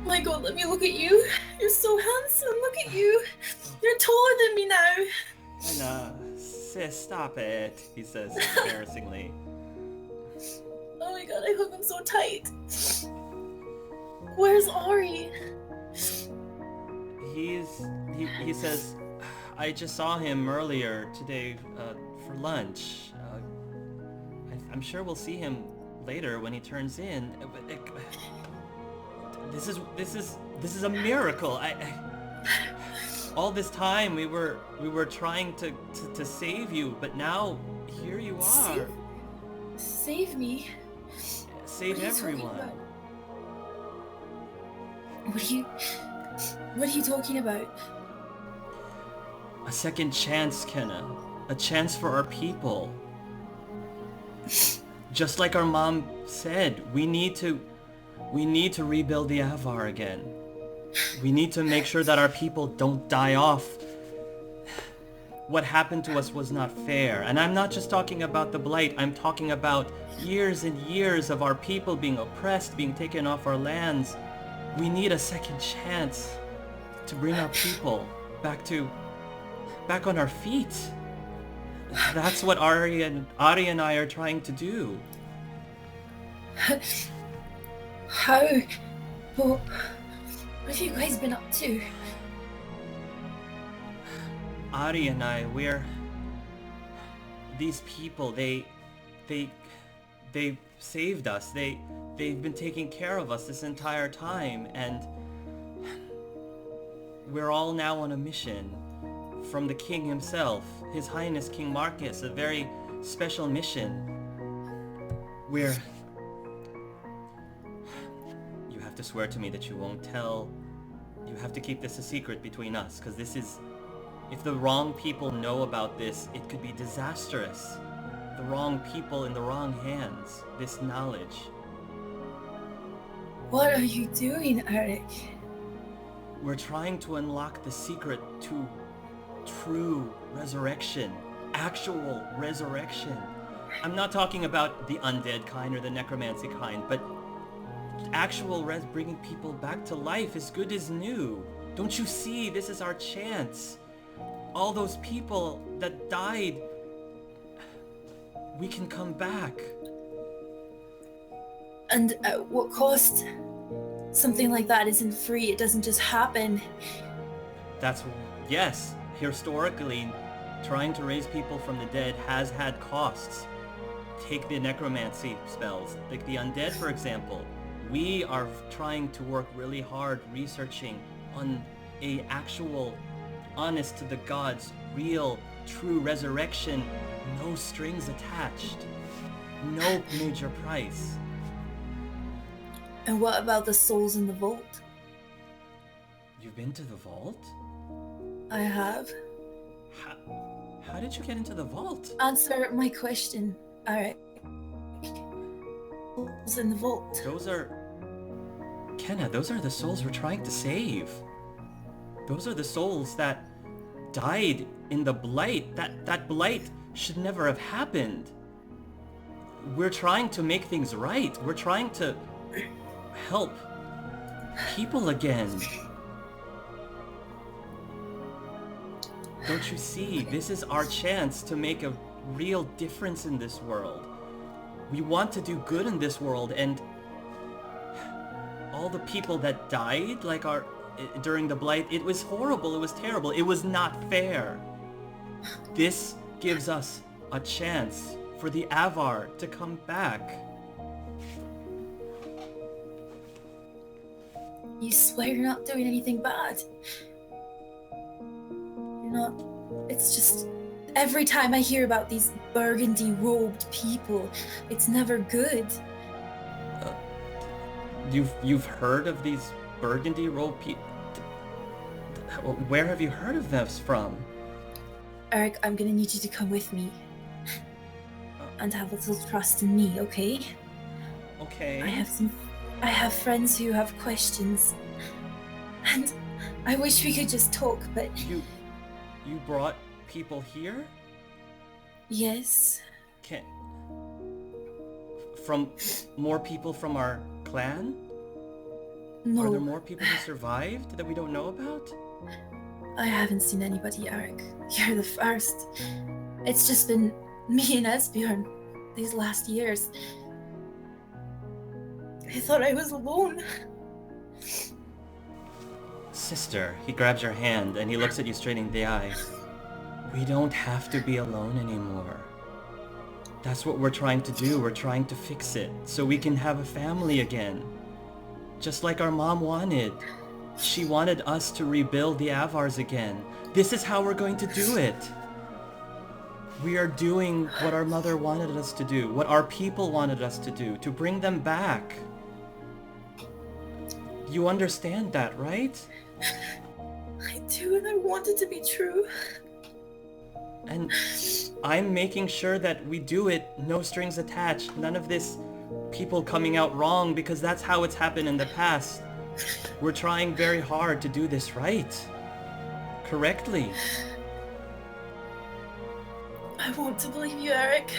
My god, let me look at you. You're so handsome. Look at you. You're taller than me now. Anna, sis, stop it, he says embarrassingly. Oh my god, I hug him so tight. Where's Ari? He says, "I just saw him earlier today for lunch. I'm sure we'll see him later when he turns in. This is a miracle. All this time we were trying to save you, but now here you are. Save me? Save What are you everyone." talking What are you talking about? A second chance, Kenna. A chance for our people. Just like our mom said, we need to rebuild the Avar again. We need to make sure that our people don't die off. What happened to us was not fair. And I'm not just talking about the Blight, I'm talking about years and years of our people being oppressed, being taken off our lands. We need a second chance to bring our people back on our feet. That's what Ari and I are trying to do. How? Well, what have you guys been up to? Ari and I, these people, they saved us. They've been taking care of us this entire time, and we're all now on a mission from the king himself, His Highness King Marcus, a very special mission. You have to swear to me that you won't tell. You have to keep this a secret between us, because this is... If the wrong people know about this, it could be disastrous. The wrong people in the wrong hands, this knowledge. What are you doing, Eric? We're trying to unlock the secret to true resurrection. Actual resurrection. I'm not talking about the undead kind or the necromancy kind, but actual bringing people back to life as good as new. Don't you see? This is our chance. All those people that died, we can come back. And at what cost? Something like that isn't free. It doesn't just happen. Yes, historically, trying to raise people from the dead has had costs. Take the necromancy spells, like the undead, for example. We are trying to work really hard researching on a actual, honest to the gods, real, true resurrection, no strings attached, no major price. And what about the souls in the vault? You've been to the vault? I have. How did you get into the vault? Answer my question. Alright. Souls in the vault. Kenna, those are the souls we're trying to save. Those are the souls that died in the Blight. That Blight should never have happened. We're trying to make things right. We're trying to help people again. Don't you see? This is our chance to make a real difference in this world. We want to do good in this world, and all the people that died, during the Blight, it was horrible, it was terrible, it was not fair. This gives us a chance for the Avar to come back. You swear you're not doing anything bad? You're not... It's just... Every time I hear about these burgundy-robed people, it's never good. You've heard of these burgundy-robed people? Where have you heard of this from? Eric, I'm gonna need you to come with me. And have a little trust in me, okay? Okay. I have friends who have questions. And I wish we could just talk, but... You brought people here? Yes. From more people from our clan? No. Are there more people who survived that we don't know about? I haven't seen anybody, Eric. You're the first. It's just been me and Esbjorn these last years. I thought I was alone. Sister, he grabs your hand and he looks at you straight in the eye. We don't have to be alone anymore. That's what we're trying to do. We're trying to fix it so we can have a family again. Just like our mom wanted. She wanted us to rebuild the Avars again. This is how we're going to do it. We are doing what our mother wanted us to do, what our people wanted us to do, to bring them back. You understand that, right? I do, and I want it to be true. And I'm making sure that we do it, no strings attached, none of this people coming out wrong, because that's how it's happened in the past. We're trying very hard to do this right. Correctly. I want to believe you, Eric.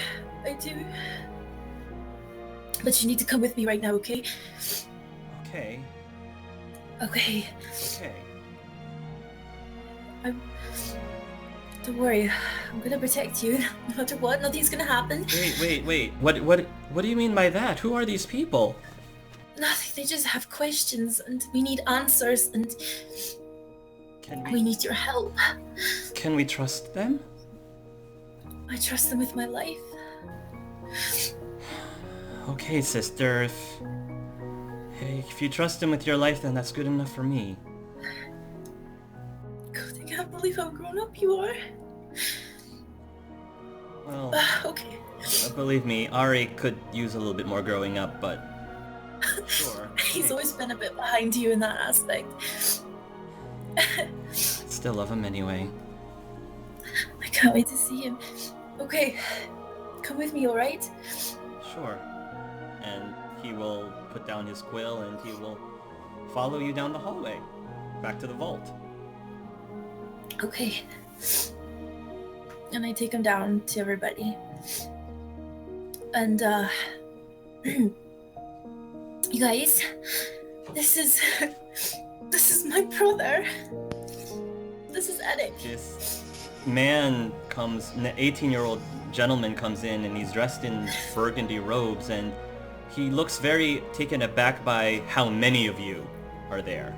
I do. But you need to come with me right now, okay? Okay. Okay. Okay. Don't worry. I'm gonna protect you. No matter what, nothing's gonna happen. Wait. What do you mean by that? Who are these people? Nothing. They just have questions, and we need answers, and we need your help. Can we trust them? I trust them with my life. Okay, sister. If you trust them with your life, then that's good enough for me. God, I can't believe how grown up you are. Well, Okay. believe me, Ari could use a little bit more growing up, but sure. He's always been a bit behind you in that aspect. Still love him anyway. I can't wait to see him. Okay, come with me, alright? Sure. And he will put down his quill and he will follow you down the hallway, back to the vault. Okay. And I take him down to everybody. And, you guys, this is my brother. This is Eric. This man comes, an 18-year-old gentleman comes in and he's dressed in burgundy robes and he looks very taken aback by how many of you are there.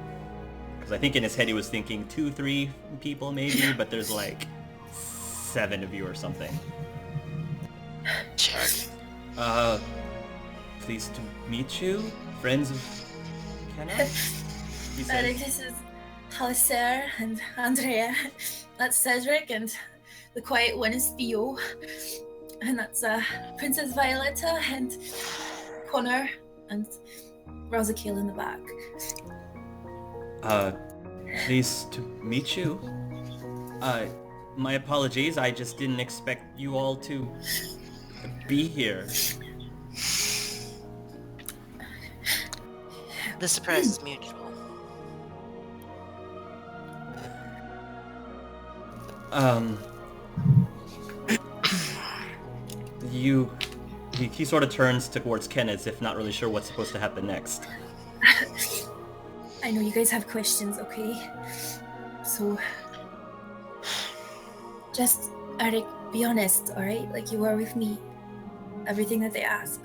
Because I think in his head he was thinking 2-3 people maybe, but there's like 7 of you or something. Check. Pleased to meet you, friends of Kenna. He Eric, says, this is Alistair and Andrea. That's Cedric, and the quiet one is Theo. And that's Princess Violetta and Connor and Rosakiel in the back. Pleased to meet you. My apologies, I just didn't expect you all to be here. The surprise is mutual. He sort of turns towards Ken as if not really sure what's supposed to happen next. I know you guys have questions, okay? So, just, Eric, be honest, alright? Like you are with me. Everything that they ask.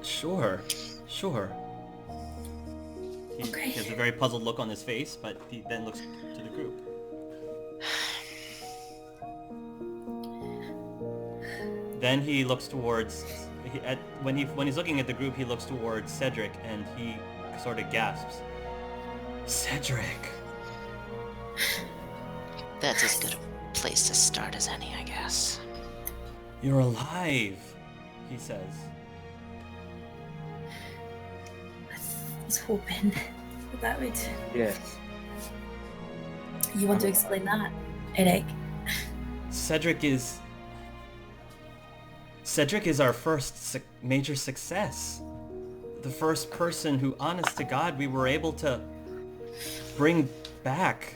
Sure. Okay. He has a very puzzled look on his face, but he then looks to the group. Then he looks towards, when he's looking at the group, he looks towards Cedric, and he sort of gasps. Cedric! That's as good a place to start as any, I guess. You're alive, he says. I was hoping that would... Yes. You want to explain that, Eric? Cedric is our first major success. The first person who, honest to God, we were able to bring back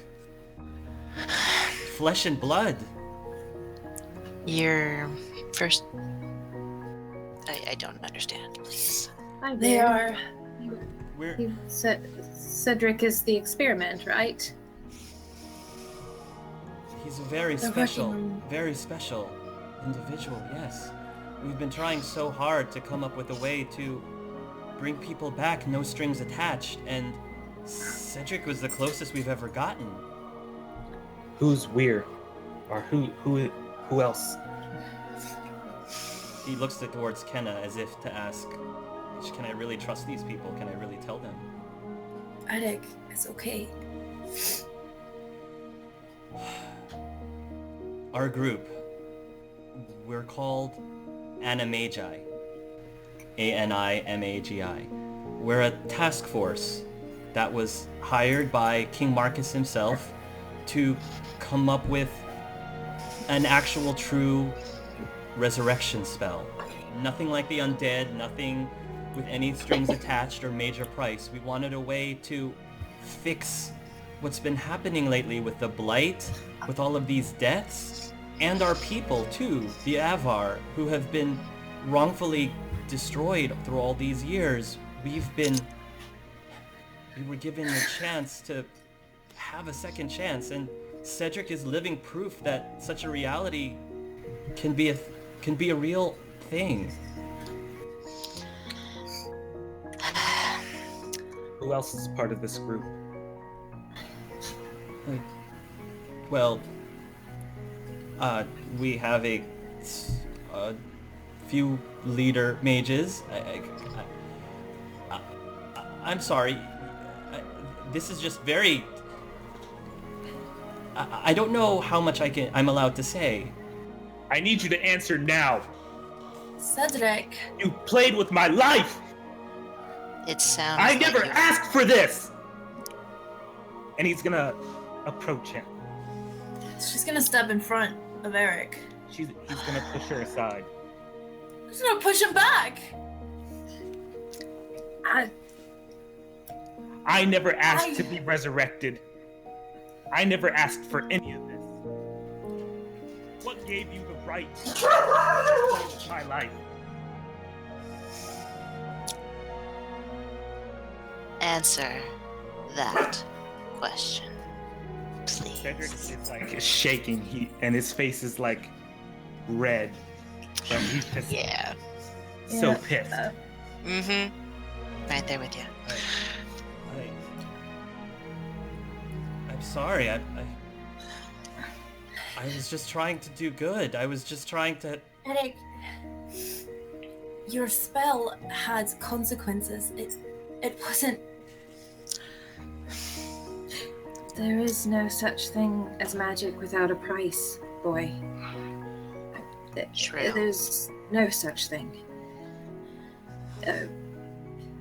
flesh and blood. Your first... I don't understand, please. Hi They there. are... Cedric is the experiment, right? He's a very They're special working individual, yes. We've been trying so hard to come up with a way to bring people back, no strings attached, and Cedric was the closest we've ever gotten. Who's weird? Or who else? He looks towards Kenna as if to ask, can I really trust these people? Can I really tell them? Eric, it's okay. Our group, we're called Animagi. Animagi. We're a task force that was hired by King Marcus himself to come up with an actual true resurrection spell. Nothing like the undead, nothing with any strings attached or major price. We wanted a way to fix what's been happening lately with the blight, with all of these deaths, and our people too, the Avar, who have been wrongfully destroyed through all these years. We were given a chance to have a second chance, and Cedric is living proof that such a reality can be a real thing. Who else is part of this group? Well, we have a few leader mages. I'm sorry. This is just very... I don't know how much I'm allowed to say. I need you to answer now. Cedric. You played with my life. It sounds I like never you- asked for this. And he's gonna approach him. She's gonna step in front of Eric. He's gonna push her aside. She's gonna push him back. I never asked to be resurrected. I never asked for any of this. What gave you the right to play with my life? Answer that question, please. Cedric is like shaking, and his face is like red, but he's just Yeah. so Yeah. pissed. Mm-hmm. Right there with you. I'm sorry. I was just trying to do good. I was just trying to... Eric, your spell had consequences. It wasn't... There is no such thing as magic without a price, boy. True. There's no such thing.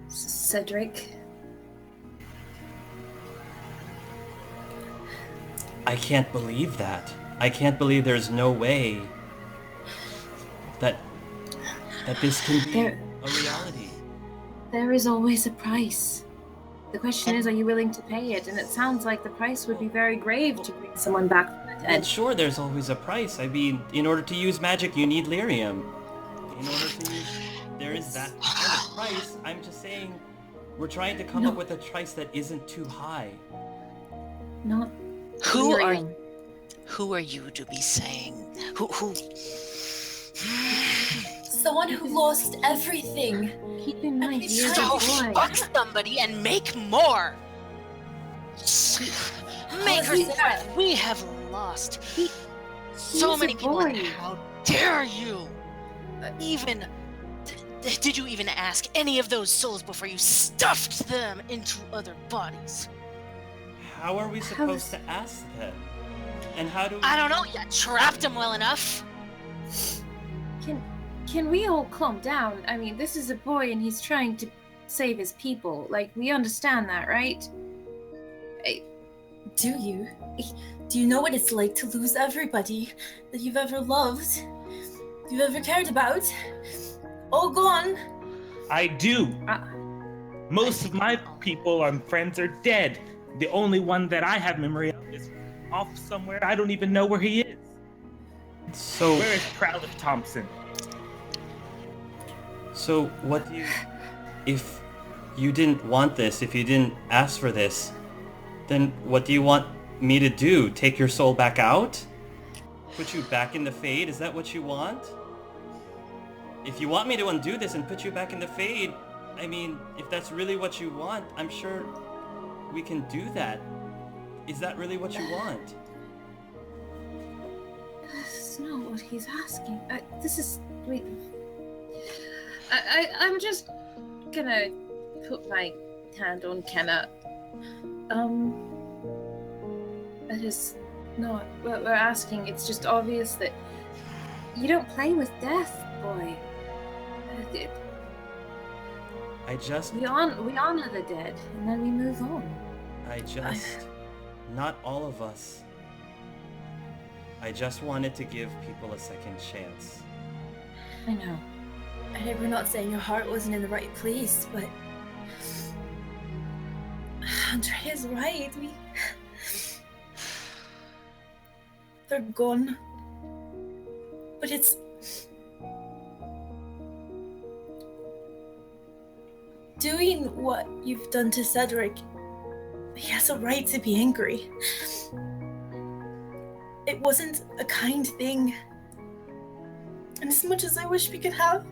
Cedric? I can't believe that. I can't believe there's no way that this can be There- a reality. There is always a price. The question is, are you willing to pay it? And it sounds like the price would be very grave to bring someone back from the And dead. sure, there's always a price. I mean, in order to use magic, you need lyrium. In order to use... There is that kind of price. I'm just saying, we're trying to come No. up with a price that isn't too high. Not Who are Miriam. Who are you to be saying? Who? Someone who lost everything. Keep in mind, he's you're a So boy. fuck somebody and make more. Make her He's- say that we have lost so He's a many people. And boy. how dare you? Even did you even ask any of those souls before you stuffed them into other bodies? How are we supposed to ask them? And how do we... I don't know. You trapped them well enough. Can we all calm down? I mean, this is a boy and he's trying to save his people. Like, we understand that, right? Do you? Do you know what it's like to lose everybody that you've ever loved? You've ever cared about? All gone. I do. Most of my people and friends are dead. The only one that I have memory of is off somewhere. I don't even know where he is. So... Where is Proud Thompson? So, what do you... If you didn't want this, if you didn't ask for this, then what do you want me to do? Take your soul back out? Put you back in the Fade? Is that what you want? If you want me to undo this and put you back in the Fade, I mean, if that's really what you want, I'm sure we can do that. Is that really what you want? That's not what he's asking. This is... Wait. I'm just gonna put my hand on Kenna. That is not what we're asking. It's just obvious that you don't play with death, boy. I just... We honor the dead, and then we move on. Not all of us. I just wanted to give people a second chance. I know. And we're not saying your heart wasn't in the right place, but Andrea's right. They're gone. But it's doing what you've done to Cedric. He has a right to be angry. It wasn't a kind thing. And as much as I wish we could have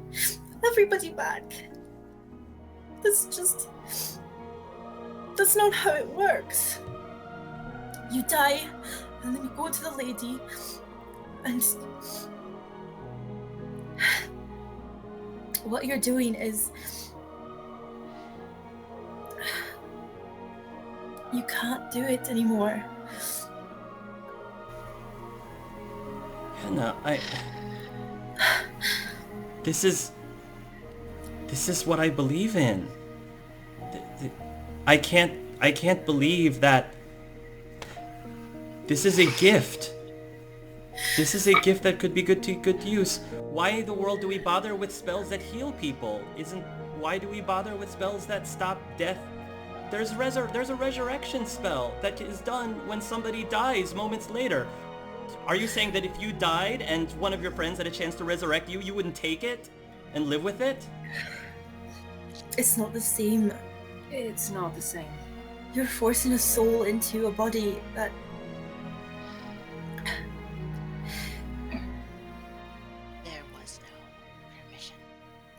everybody back, that's not how it works. You die, and then you go to the lady, and what you're doing is you can't do it anymore. Hannah, This is what I believe in. I can't believe that this is a gift. This is a gift that could be good use. Why in the world do we bother with spells that heal people? Why do we bother with spells that stop death? There's a resurrection spell that is done when somebody dies moments later. Are you saying that if you died and one of your friends had a chance to resurrect you, you wouldn't take it and live with it? It's not the same. It's not the same. You're forcing a soul into a body that... There was no permission.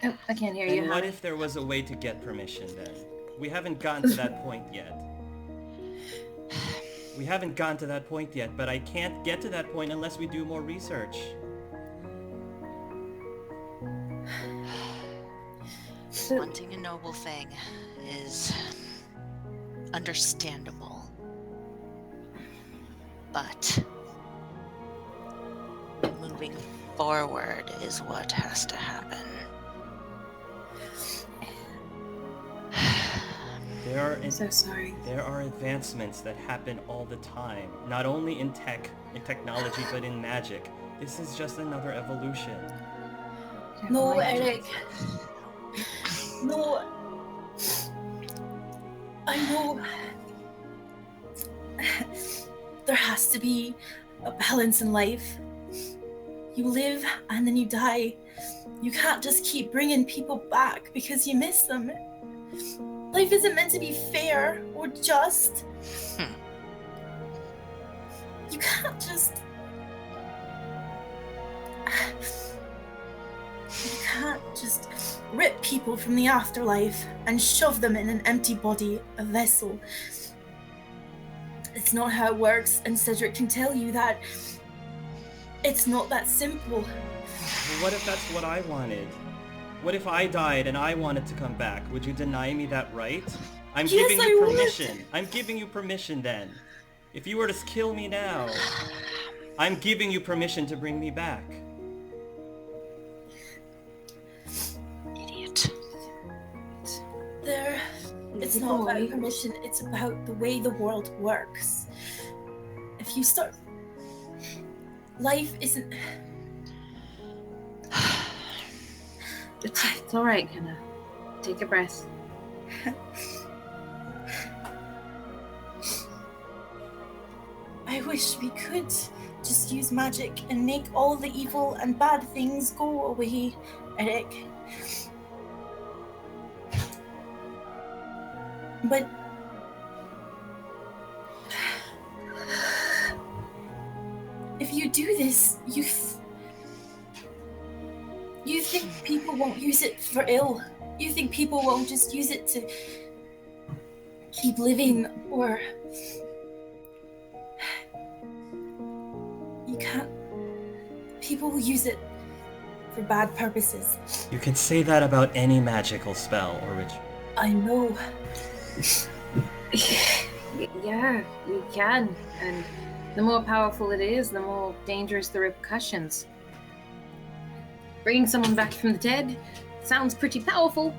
Oh, I can't hear you. And what if there was a way to get permission then? We haven't gotten to that point yet. We haven't gotten to that point yet, but I can't get to that point unless we do more research. Wanting a noble thing is understandable. But moving forward is what has to happen. I'm so sorry. There are advancements that happen all the time, not only in technology, but in magic. This is just another evolution. No, Eric. No. I know. There has to be a balance in life. You live and then you die. You can't just keep bringing people back because you miss them. Life isn't meant to be fair or just. You can't just... You can't just rip people from the afterlife and shove them in an empty body, a vessel. It's not how it works, and Cedric can tell you that it's not that simple. Well, what if that's what I wanted? What if I died and I wanted to come back? Would you deny me that right? I'm giving you permission. I'm giving you permission then. If you were to kill me now, I'm giving you permission to bring me back. Idiot. It's not about permission, it's about the way the world works. If you start... Life isn't... It's all right, Kenna. Take a breath. I wish we could just use magic and make all the evil and bad things go away, Eric. But... if you do this, you think people won't use it for ill. You think people won't just use it to keep living, or... You can't... People will use it for bad purposes. You can say that about any magical spell or ritual. I know. Yeah, you can. And the more powerful it is, the more dangerous the repercussions. Bringing someone back from the dead sounds pretty powerful.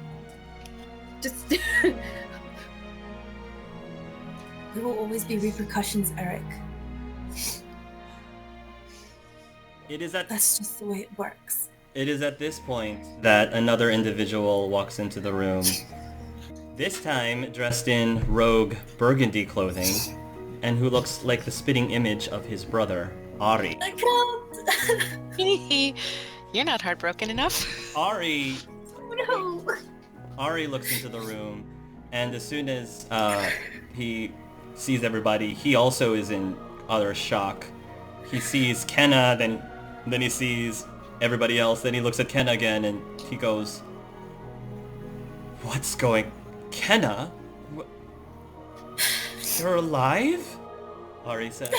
Just... There will always be repercussions, Eric. It is at That's just the way it works. It is at this point that another individual walks into the room. This time dressed in rogue burgundy clothing, and who looks like the spitting image of his brother, Ari. I can't. You're not heartbroken enough. Ari No. Ari looks into the room, and as soon as he sees everybody, he also is in utter shock. He sees Kenna, then he sees everybody else, then he looks at Kenna again, and he goes, "What's going... Kenna? You're alive?" Ari says.